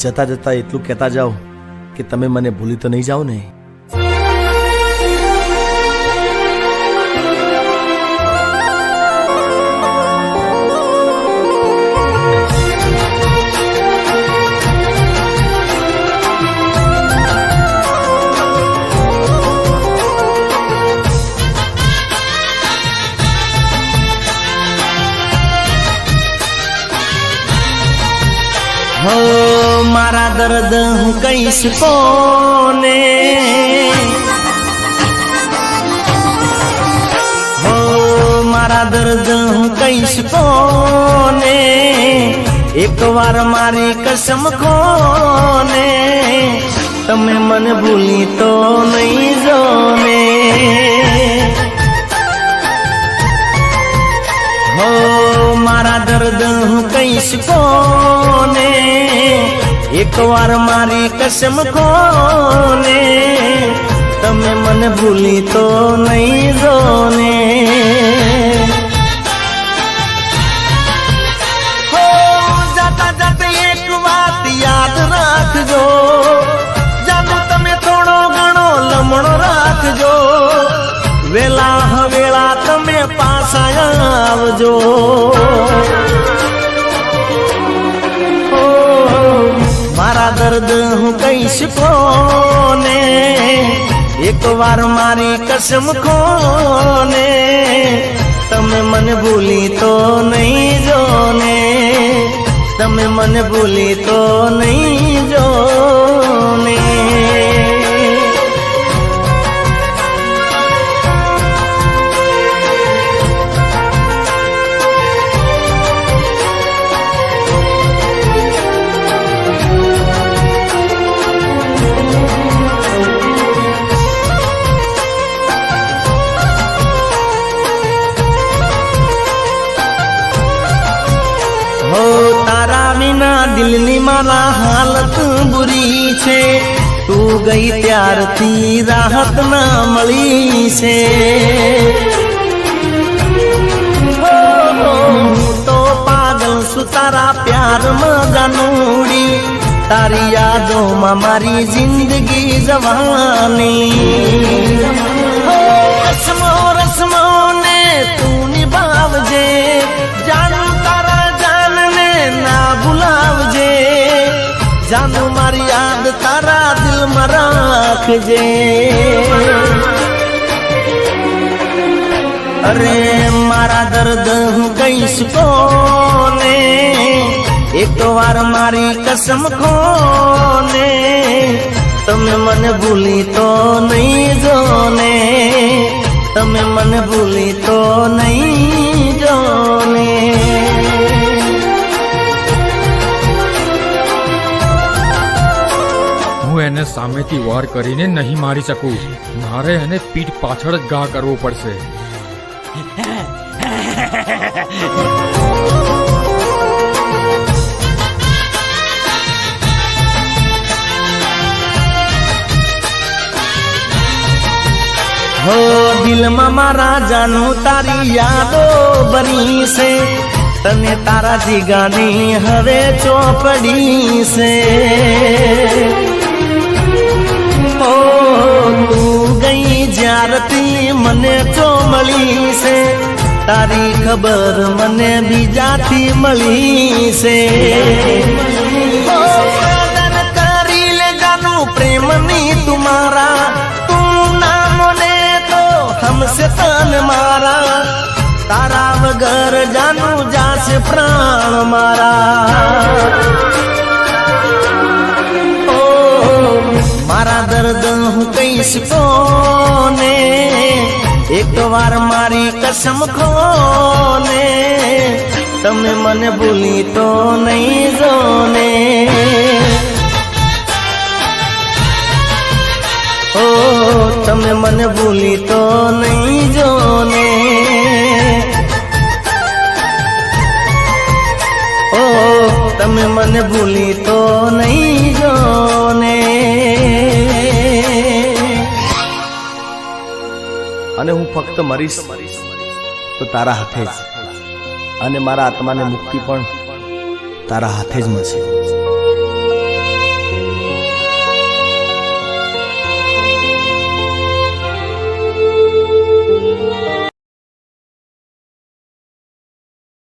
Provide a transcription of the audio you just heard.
જતા જતા એટલું કહેતા જાઓ કે તમે મને ભૂલી તો નહીં જાઓ ને? हो मारा दर्द हूँ कईस कोने, हो मारा दर्द हूँ कईस कोने, एक बार मारी कसम खोने, तमे मन भूली तो नहीं जोने। हो मारा दर्द हूँ कईस कोने, एक बार मारी कसम खोने, तमे मन भूली तो नहीं जोने। हो जाता जाता एक बात याद राखजो, जानू तमे थोड़ो घणो लमणो राखजो, वेला हवेला तमे पासा आवजो। मारा दर्द हूँ कईस कोने, एक बार मारी कसम खोने, तमे मन भूली तो नहीं जोने, तमे मन भूली तो नहीं जोने। हो तारा विना दिलनी मारा हालत बुरी छे, तू गई त्यारथी राहत ना मळी छे। हो तो पागल सु तारा प्यार में जानूड़ी, तारी यादों में मारी जिंदगी जवानी। हो रस्मो रस्मो ने तू निभावजे, जानू तारा ना भुलावजे, जानू मारी याद तारा दिल में राखजे। अरे मारा दर्द हूँ कईस कोने, एक बार मारी कसम खोने, तमे मन भूली तो नहीं जोने, तमे मन भूली तो नहीं जोने। એને સામેથી વાર કરીને નહીં મારી શકું, મારે એને પીઠ પાછળ જ ઘા કરવો પડશે. हो दिल में मारा जानू तारी यादो बनी से, तने तारा जीगानी हवे चौपड़ी से। तू गई ज्यारती मने चोमली से, तारी खबर मने बीजाती मली से। करी ले जानू प्रेम नी तुम्हारा, तू ना मोने तो हमसे तन मारा, तारा वगर जानू जासे प्राण मारा। मारा दर्द हूँ कईस कोने, एक बार मारी कसम खोने, तमे मन भूली तो नहीं जोने। ओ तमे मन भूली तो नहीं जोने, ओ तमे मन भूली तो नहीं जोने। અને હું ફક્ત મરીશ તો તારા હાથે જ, અને મારા આત્માને મુક્તિ પણ તારા હાથે જ મળશે.